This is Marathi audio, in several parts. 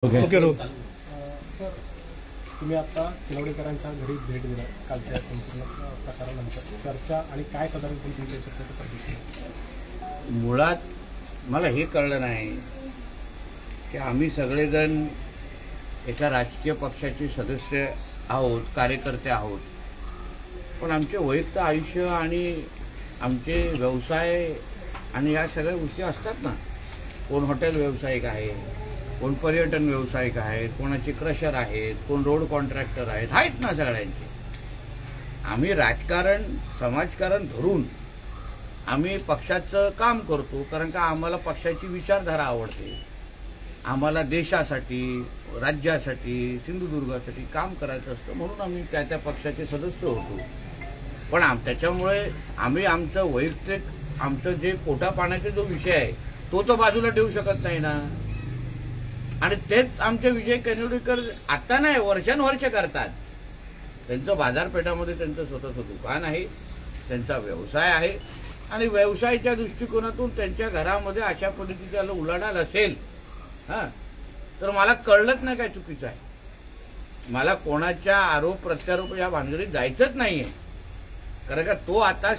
ओके रोग सर, तुम्ही आता चिलवडेकरांच्या घरी भेट दिला कालच्या संपूर्ण प्रकारानंतर चर्चा आणि काय साधारण तुमच्या चर्चेचं पद्धती? मुळात मला हे कळलं नाही की आम्ही सगळेजण एका राजकीय पक्षाचे सदस्य आहोत, कार्यकर्ते आहोत, पण आमचे वैयक्तिक आयुष्य आणि आमचे व्यवसाय आणि या सगळ्या गोष्टी असतात ना. कोण हॉटेल व्यावसायिक आहे, कोण पर्यटन व्यावसायिक आहेत, कोणाचे क्रशर आहेत, कोण रोड कॉन्ट्रॅक्टर आहेत ना सगळ्यांचे. आम्ही राजकारण समाजकारण धरून आम्ही पक्षाचं काम करतो, कारण का आम्हाला पक्षाची विचारधारा आवडते. आम्हाला देशासाठी, राज्यासाठी, सिंधुदुर्गासाठी काम करायचं असतं, म्हणून आम्ही त्या त्या पक्षाचे सदस्य होतो. पण त्याच्यामुळे आम्ही आमचं वैयक्तिक आमचं जे पोटा पाण्याचा जो विषय आहे तो तर बाजूला ठेवू शकत नाही ना. आणि तेच आमचे विजय केनोडीकर आता नाही वर्षानुवर्ष करतात. त्यांचं बाजारपेठामध्ये त्यांचं स्वतःचं दुकान आहे, त्यांचा व्यवसाय आहे, आणि व्यवसायाच्या दृष्टिकोनातून त्यांच्या घरामध्ये अशा पद्धतीचा उलाढाल असेल तर मला कळलंच नाही काय चुकीचं आहे. मला कोणाच्या आरोप प्रत्यारोप या भानगडीत जायचंच नाहीये. कारण का तो आता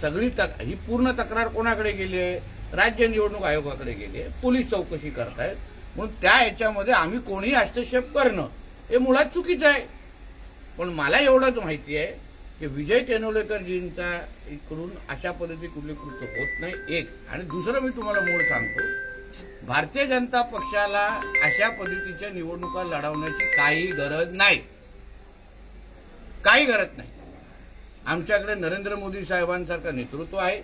सगळी ही पूर्ण तक्रार कोणाकडे गेली आहे? राज्य निवडणूक आयोगाकडे गेली आहे. पोलीस चौकशी करतायत. म्हणून त्या याच्यामध्ये आम्ही कोणीही हस्तक्षेप करणं हे मुळात चुकीचं आहे. पण मला एवढंच माहिती आहे की विजय केनोलेकरजींचा इकडून अशा पद्धती कुठली कृत्य होत नाही. एक. आणि दुसरं मी तुम्हाला मूळ सांगतो, भारतीय जनता पक्षाला अशा पद्धतीच्या निवडणुका लढवण्याची काही गरज नाही, काही गरज नाही. आमच्याकडे नरेंद्र मोदी साहेबांसारखं नेतृत्व आहे,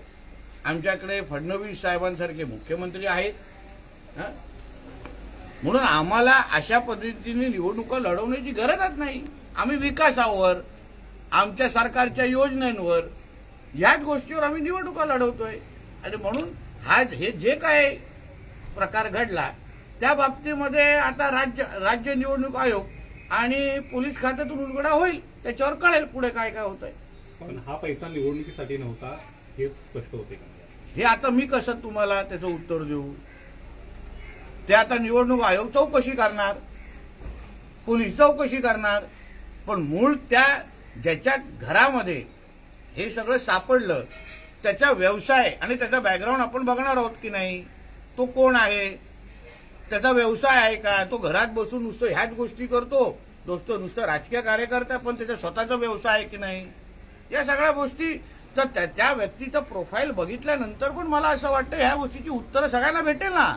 आमच्याकडे फडणवीस साहेबांसारखे मुख्यमंत्री आहेत. म्हणून आम्हाला अशा पद्धतीने निवडणुका लढवण्याची गरजच नाही. आम्ही विकासावर, आमच्या सरकारच्या योजनांवर, याच गोष्टीवर आम्ही निवडणुका लढवतोय. आणि म्हणून हे जे काय प्रकार घडला त्या बाबतीमध्ये आता राज्य निवडणूक आयोग आणि पोलीस खात्यातून उलगडा होईल, त्याच्यावर कळेल पुढे काय काय होतंय. पण हा पैसा निवडणुकीसाठी नव्हता हे स्पष्ट होते का? हे आता मी कसं तुम्हाला त्याचं उत्तर देऊ? ते आता निवडणूक आयोग चौकशी करणार, पोलीस चौकशी करणार. पण मूळ त्या ज्याच्या घरामध्ये हे सगळं सापडलं त्याचा व्यवसाय आणि त्याचा बॅकग्राऊंड आपण बघणार आहोत की नाही. तो कोण आहे, त्याचा व्यवसाय आहे का, तो घरात बसून नुसतं ह्याच गोष्टी करतो, नुसतं राजकीय कार्यकर्ता, पण त्याचा स्वतःचा व्यवसाय आहे की नाही. या सगळ्या गोष्टी तर त्या व्यक्तीचं प्रोफाईल बघितल्यानंतर पण मला असं वाटतं ह्या गोष्टीची उत्तरं सगळ्यांना भेटेल ना,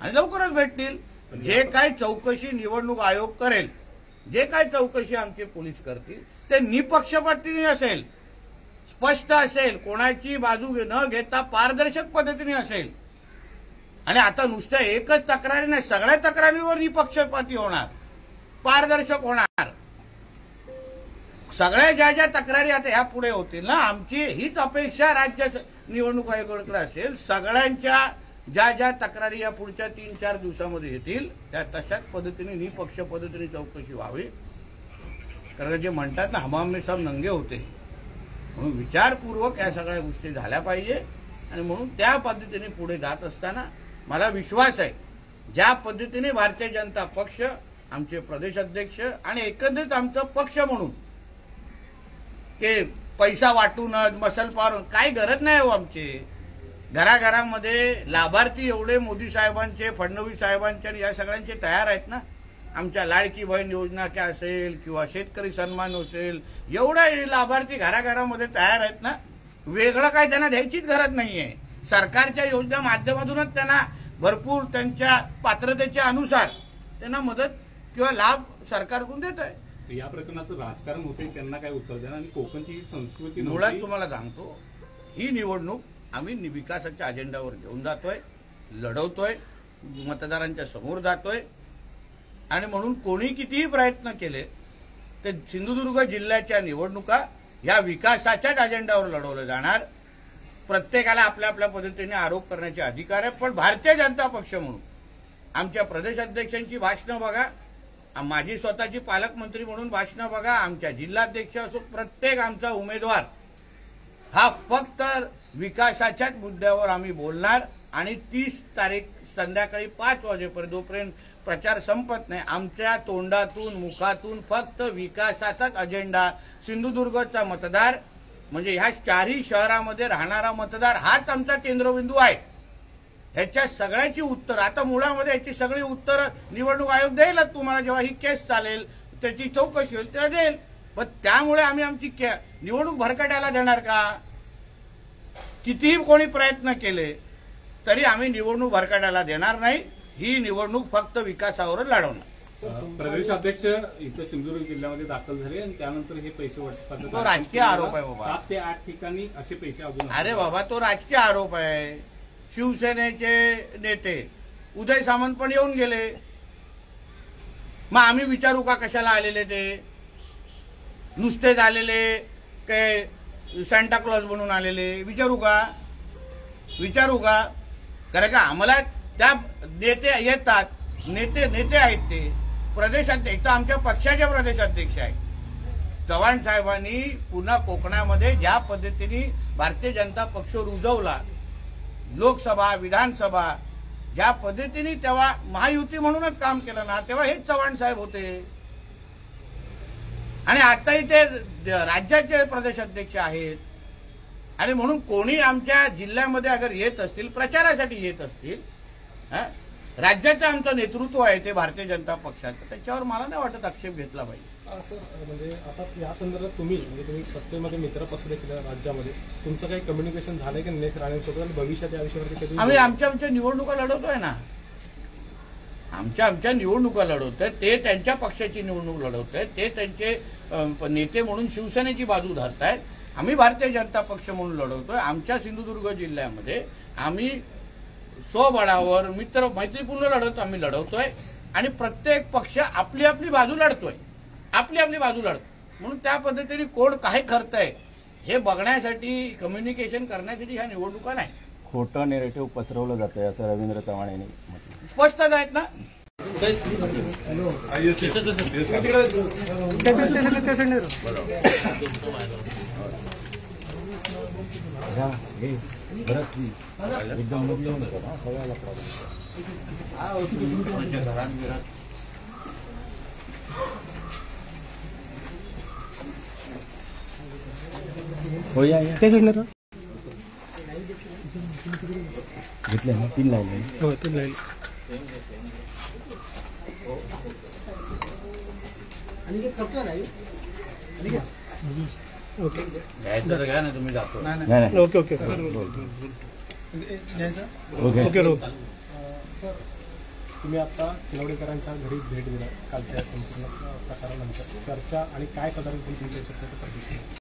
आणि लवकरच भेटतील. जे काय चौकशी निवडणूक आयोग करेल, जे काय चौकशी आमचे पोलीस करतील ते निपक्षपातीने असेल, स्पष्ट असेल, कोणाची बाजू न घेता पारदर्शक पद्धतीने असेल. आणि आता नुसत्या एकच तक्रारी नाही, सगळ्या तक्रारीवर निपक्षपाती होणार, पारदर्शक होणार. सगळ्या ज्या ज्या तक्रारी आता ह्या पुढे होतील ना, आमची हीच अपेक्षा राज्य निवडणूक आयोगाकडे असेल. सगळ्यांच्या ज्या ज्या तक्रारी या पुढच्या 3-4 दिवसामध्ये येतील त्या तशाच पद्धतीने निपक्ष पद्धतीने चौकशी व्हावी. कारण जे म्हणतात ना, हमाम में सब नंगे होते, म्हणून विचारपूर्वक या सगळ्या गोष्टी झाल्या पाहिजे. आणि म्हणून त्या पद्धतीने पुढे जात असताना मला विश्वास आहे, ज्या पद्धतीने भारतीय जनता पक्ष, आमचे प्रदेश अध्यक्ष आणि एकंदरीत आमचा पक्ष म्हणून की पैसा वाटून मसल पारून काही गरज नाही हो. आमचे घराघरामध्ये लाभार्थी एवढे मोदी साहेबांचे, फडणवीस साहेबांचे आणि या सगळ्यांचे तयार आहेत ना. आमच्या लाडकी बहीण योजना काय असेल किंवा शेतकरी सन्मान असेल, एवढे लाभार्थी घराघरामध्ये तयार आहेत ना. वेगळं काय त्यांना द्यायचीच गरज नाहीये. सरकारच्या योजना माध्यमातूनच त्यांना भरपूर त्यांच्या पात्रतेच्या अनुसार त्यांना मदत किंवा लाभ सरकारकडून देत आहे. या प्रकरणाचं राजकारण होते, त्यांना काय उत्तर देणार? आणि कोकणची ही संस्कृती मुळात तुम्हाला सांगतो, ही निवडणूक आम्ही विकासाच्या अजेंडावर घेऊन जातोय, लढवतोय, मतदारांच्या समोर जातोय. आणि म्हणून कोणी कितीही प्रयत्न केले ते सिंधुदुर्ग जिल्ह्याच्या निवडणुका या विकासाच्याच अजेंडावर लढवल्या जाणार. प्रत्येकाला आपल्या आपल्या पद्धतीने आरोप करण्याचे अधिकार आहे. पण भारतीय जनता पक्ष म्हणून आमच्या प्रदेशाध्यक्षांची भाषणं बघा, माझी स्वतःची पालकमंत्री म्हणून भाषणं बघा, आमच्या जिल्हाध्यक्ष असो, प्रत्येक आमचा उमेदवार हा फक्त विकासाच्याच मुद्द्यावर आम्ही बोलणार. आणि 30 तारीख संध्याकाळी 5 वाजेपर्यंत, जोपर्यंत प्रचार संपत नाही, आमच्या तोंडातून मुखातून फक्त विकासाचाच अजेंडा, सिंधुदुर्गचा मतदार म्हणजे ह्या 4ही शहरामध्ये राहणारा मतदार हाच आमचा केंद्रबिंदू आहे. ह्याच्या सगळ्याची उत्तर आता मुळामध्ये याची सगळी उत्तर निवडणूक आयोग देईलच तुम्हाला. जेव्हा ही केस चालेल, त्याची चौकशी होईल तेव्हा देईल. पण त्यामुळे आम्ही आमची निवडणूक भरकटायला देणार का? कितीही कोणी प्रयत्न केले तरी आम्ही निवडणूक भरकटायला देणार नाही. ही निवडणूक फक्त विकासावरच लढवणार. प्रदेश अध्यक्ष इथं सिंधुदुर्ग जिल्ह्यामध्ये दाखल झाले आणि त्यानंतर हे पैसे वाटप, तो राजकीय आरोप आहे बाबा. 7 ते 8 ठिकाणी असे पैसे अजून. अरे बाबा, तो राजकीय आरोप आहे. शिवसेनेचे नेते उदय सामंत पण येऊन गेले. मग आम्ही विचारू का कशाला आलेले ते? नुसतेच आलेले काय सॅन्टा क्लॉज बनून आलेले? विचारू का? कारण का आम्हाला त्या नेते येतात, नेते आहेत ते प्रदेशाध्यक्ष, तर आमच्या पक्षाचे प्रदेशाध्यक्ष आहेत. चव्हाण साहेबांनी पुन्हा कोकणामध्ये ज्या पद्धतीने भारतीय जनता पक्ष रुजवला, लोकसभा विधानसभा ज्या पद्धतीने तेव्हा महायुती म्हणूनच काम केलं ना, तेव्हा हेच चव्हाण साहेब होते. आणि आताही ते राज्याचे प्रदेशाध्यक्ष आहेत. आणि म्हणून कोणी आमच्या जिल्ह्यामध्ये अगर येत असतील, प्रचारासाठी येत असतील, राज्याचं आमचं नेतृत्व आहे ते भारतीय जनता पक्षाचं, त्याच्यावर मला नाही वाटत आक्षेप घेतला पाहिजे. सर, म्हणजे आता या संदर्भात तुम्ही सत्तेमध्ये मित्र पक्ष देखील राज्यामध्ये, तुमचं काही कम्युनिकेशन झालंय की निलेश राणेंसोबत आणि भविष्यात या विषयावरती कधी? आम्ही आमच्या निवडणुका लढवतोय ना, आमच्या निवडणुका लढवतोय. ते त्यांच्या पक्षाची निवडणूक लढवतोय, ते त्यांचे नेते म्हणून शिवसेनेची बाजू धरतायत. आम्ही भारतीय जनता पक्ष म्हणून लढवतोय. आमच्या सिंधुदुर्ग जिल्ह्यामध्ये आम्ही स्वबळावर मैत्रीपूर्ण लढत आम्ही लढवतोय. आणि प्रत्येक पक्ष आपली आपली बाजू लढतोय, म्हणून त्या पद्धतीने कोण काय करतंय हे बघण्यासाठी, कम्युनिकेशन करण्यासाठी ह्या निवडणुका नाही. खोटं नेरेटिव्ह पसरवलं जातंय असं रवींद्र चव्हाण यांनी म्हटलं. स्पष्टच आहेत ना. हो या घेतले ना 3 लाईन. हो, 3 लाईन. ओके, घ्यायचं तर घ्या ना, तुम्ही जातो. नाही ओके ओके. सर, तुम्ही आता तिलवडेकरांच्या घरी भेट दिला कालच्या संपूर्ण प्रकारानंतर. चर्चा आणि काय साधारण तुमच्या